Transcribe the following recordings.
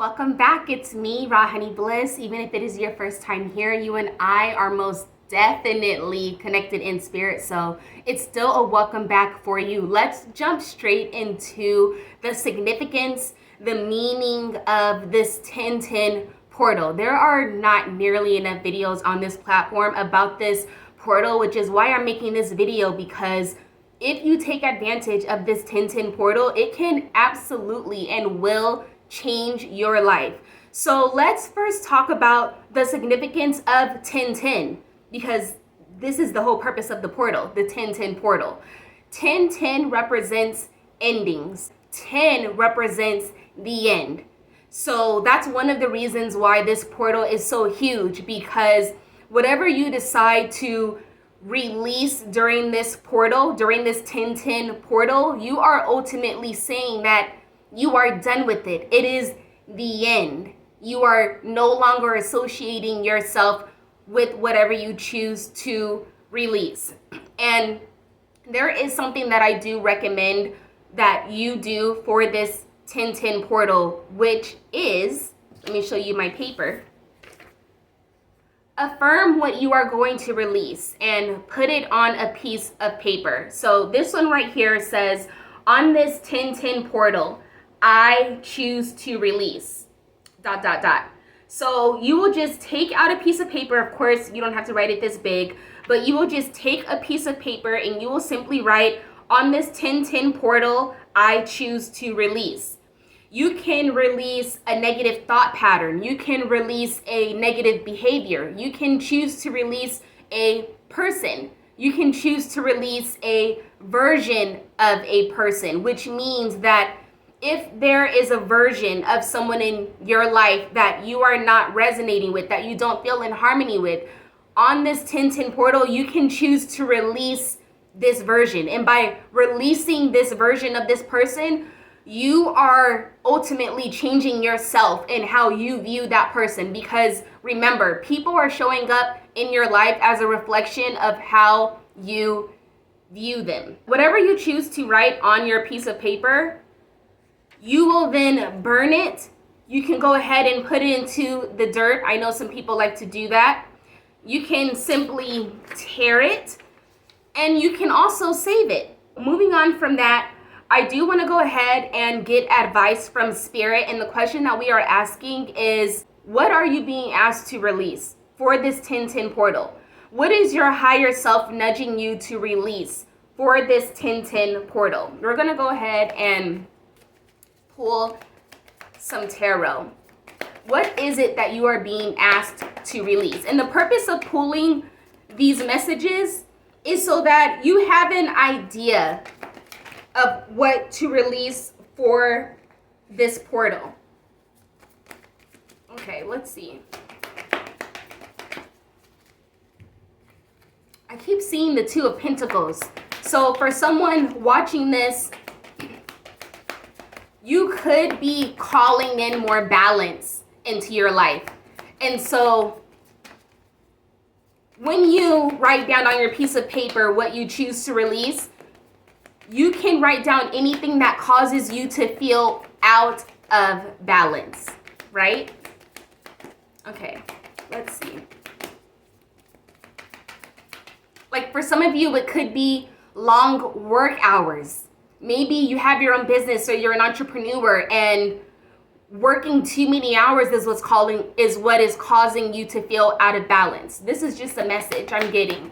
Welcome back. It's me, Raw Honey Bliss. Even if it is your first time here, you and I are most definitely connected in spirit, so it's still a welcome back for you. Let's jump straight into the significance, the meaning of this 1010 portal. There are not nearly enough videos on this platform about this portal, which is why I'm making this video, because if you take advantage of this 1010 portal, it can absolutely and will change your life. So let's first talk about the significance of 1010, because this is the whole purpose of the portal, the 1010 portal. 1010 represents endings. 10 represents the end. So that's one of the reasons why this portal is so huge, because whatever you decide to release during this portal, during this 1010 portal, you are ultimately saying that you are done with it. It is the end. You are no longer associating yourself with whatever you choose to release. And there is something that I do recommend that you do for this 1010 portal, which is, let me show you my paper. Affirm what you are going to release and put it on a piece of paper. So this one right here says, on this 1010 portal, I choose to release, ... So you will just take out a piece of paper. Of course, you don't have to write it this big, but you will just take a piece of paper and you will simply write, on this 1010 portal, I choose to release. You can release a negative thought pattern. You can release a negative behavior. You can choose to release a person. You can choose to release a version of a person, which means that if there is a version of someone in your life that you are not resonating with, that you don't feel in harmony with, on this 1010 portal, you can choose to release this version. And by releasing this version of this person, you are ultimately changing yourself and how you view that person. Because remember, people are showing up in your life as a reflection of how you view them. Whatever you choose to write on your piece of paper, you will then burn it. You can go ahead and put it into the dirt. I know some people like to do that. You can simply tear it, and you can also save it. Moving on from that, I do want to go ahead and get advice from Spirit. And the question that we are asking is, what are you being asked to release for this 1010 portal? What is your higher self nudging you to release for this 1010 portal? We're going to go ahead and pull some tarot. What is it that you are being asked to release? And the purpose of pulling these messages is so that you have an idea of what to release for this portal. Okay, let's see. I keep seeing the Two of Pentacles. So for someone watching this, you could be calling in more balance into your life. And so when you write down on your piece of paper what you choose to release, you can write down anything that causes you to feel out of balance, right? Okay, let's see. Like for some of you, it could be long work hours. Maybe you have your own business or you're an entrepreneur, and working too many hours is what is causing you to feel out of balance. This is just a message I'm getting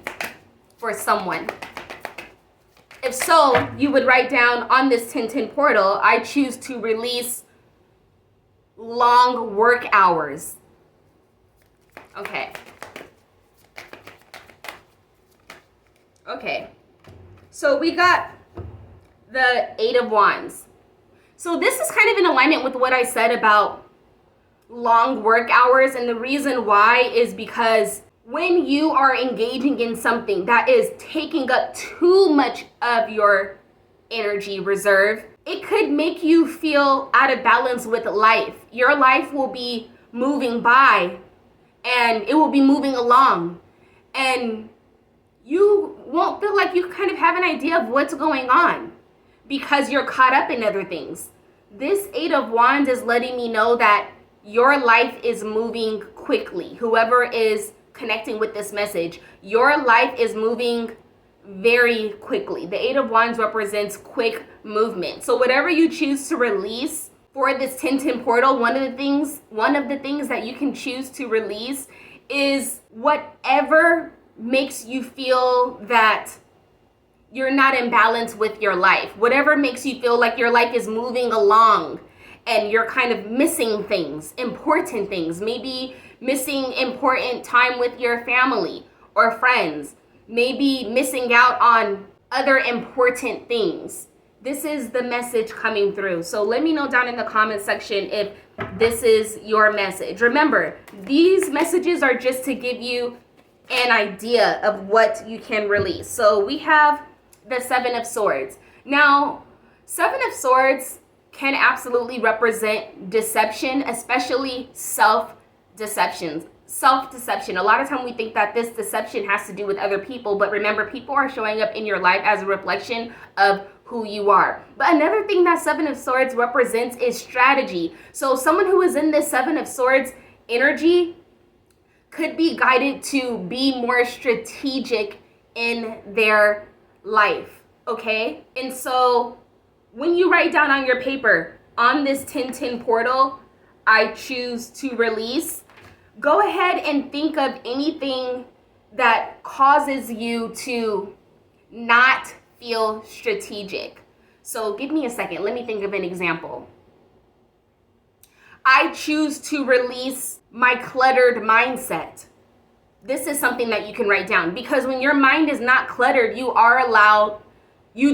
for someone. If so, you would write down, on this 1010 portal, I choose to release long work hours. Okay. Okay. So we got the Eight of Wands. So this is kind of in alignment with what I said about long work hours. And the reason why is because when you are engaging in something that is taking up too much of your energy reserve, it could make you feel out of balance with life. Your life will be moving by and it will be moving along, and you won't feel like you kind of have an idea of what's going on because you're caught up in other things. This Eight of Wands is letting me know that your life is moving quickly. Whoever is connecting with this message, your life is moving very quickly. The Eight of Wands represents quick movement. So whatever you choose to release for this 1010 portal, one of the things that you can choose to release is whatever makes you feel that you're not in balance with your life. Whatever makes you feel like your life is moving along and you're kind of missing things, important things, maybe missing important time with your family or friends, maybe missing out on other important things. This is the message coming through. So let me know down in the comment section if this is your message. Remember, these messages are just to give you an idea of what you can release. So we have the Seven of Swords. Now, Seven of Swords can absolutely represent deception, especially self-deception. A lot of time we think that this deception has to do with other people, but remember, people are showing up in your life as a reflection of who you are. But another thing that Seven of Swords represents is strategy. So someone who is in this Seven of Swords energy could be guided to be more strategic in their life, okay? And so when you write down on your paper, on this 1010 portal, I choose to release, go ahead and think of anything that causes you to not feel strategic. So give me a second. Let me think of an example. I choose to release my cluttered mindset. This is something that you can write down, because when your mind is not cluttered, you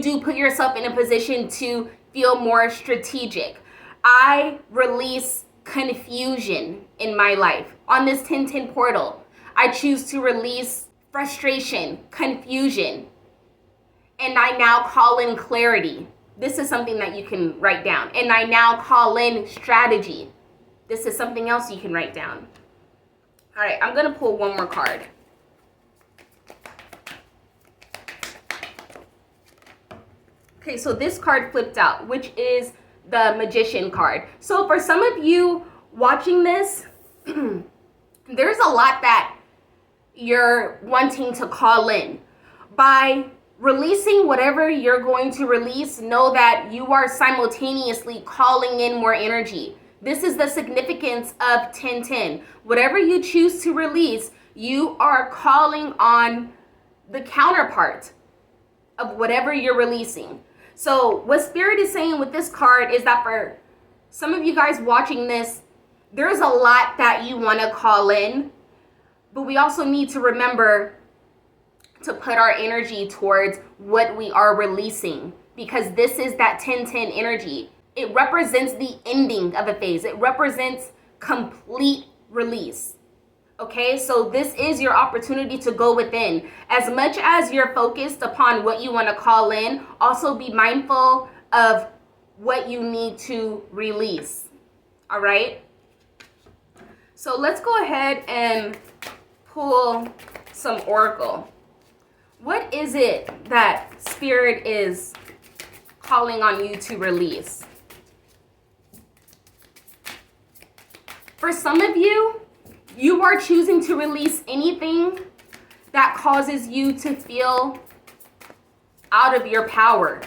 do put yourself in a position to feel more strategic. I release confusion in my life. On this 1010 portal, I choose to release frustration, confusion, and I now call in clarity. This is something that you can write down. And I now call in strategy. This is something else you can write down. All right, I'm going to pull one more card. Okay, so this card flipped out, which is the Magician card. So for some of you watching this, there's a lot that you're wanting to call in. By releasing whatever you're going to release, know that you are simultaneously calling in more energy. This is the significance of 1010. Whatever you choose to release, you are calling on the counterpart of whatever you're releasing. So what Spirit is saying with this card is that for some of you guys watching this, there's a lot that you want to call in, but we also need to remember to put our energy towards what we are releasing, because this is that 1010 energy. It represents the ending of a phase. It represents complete release. Okay, so this is your opportunity to go within. As much as you're focused upon what you want to call in, also be mindful of what you need to release. All right? So let's go ahead and pull some oracle. What is it that Spirit is calling on you to release? For some of you, you are choosing to release anything that causes you to feel out of your power,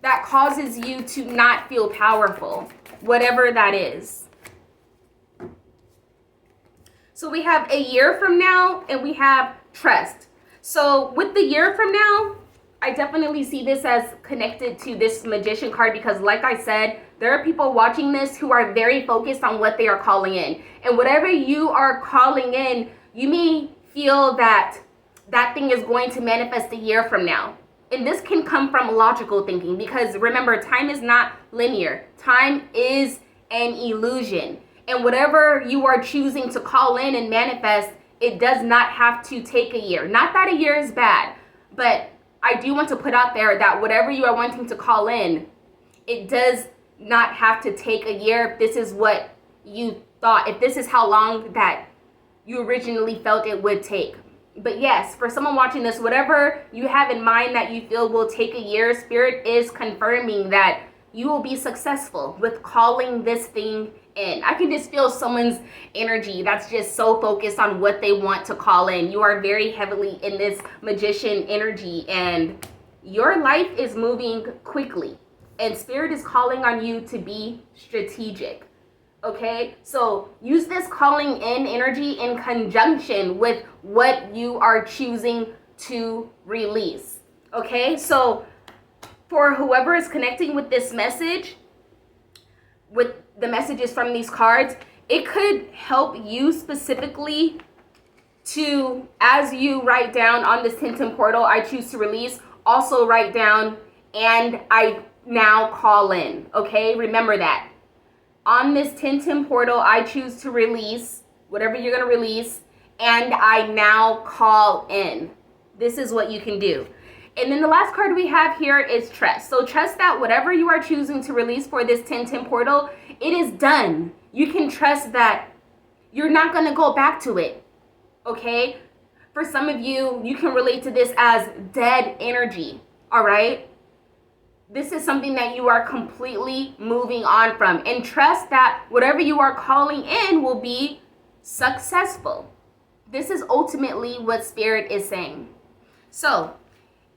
that causes you to not feel powerful, whatever that is. So we have a year from now and we have trust. So with the year from now, I definitely see this as connected to this Magician card, because like I said, there are people watching this who are very focused on what they are calling in. And whatever you are calling in, you may feel that that thing is going to manifest a year from now. And this can come from logical thinking, because remember, time is not linear. Time is an illusion. And whatever you are choosing to call in and manifest, it does not have to take a year. Not that a year is bad, but I do want to put out there that whatever you are wanting to call in, it does not have to take a year if this is what you thought, if this is how long that you originally felt it would take. But yes, for someone watching this, whatever you have in mind that you feel will take a year, Spirit is confirming that you will be successful with calling this thing in. I can just feel someone's energy that's just so focused on what they want to call in. You are very heavily in this magician energy, and your life is moving quickly, and spirit is calling on you to be strategic. Okay, so use this calling in energy in conjunction with what you are choosing to release. Okay, so for whoever is connecting with this message, with the messages from these cards, it could help you specifically to, as you write down on this 1010 portal, I choose to release, also write down, and I now call in. Okay, remember that. On this 1010 portal, I choose to release whatever you're going to release, and I now call in. This is what you can do. And then the last card we have here is trust. So trust that whatever you are choosing to release for this 1010 portal, it is done. You can trust that you're not going to go back to it. Okay? For some of you, you can relate to this as dead energy. All right? This is something that you are completely moving on from. And trust that whatever you are calling in will be successful. This is ultimately what Spirit is saying. So,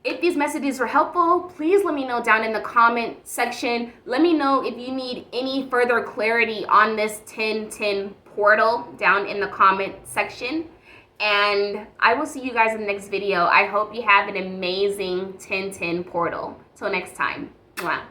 if these messages were helpful, please let me know down in the comment section. Let me know if you need any further clarity on this 1010 portal down in the comment section. And I will see you guys in the next video. I hope you have an amazing 1010 portal. Till next time. Mwah.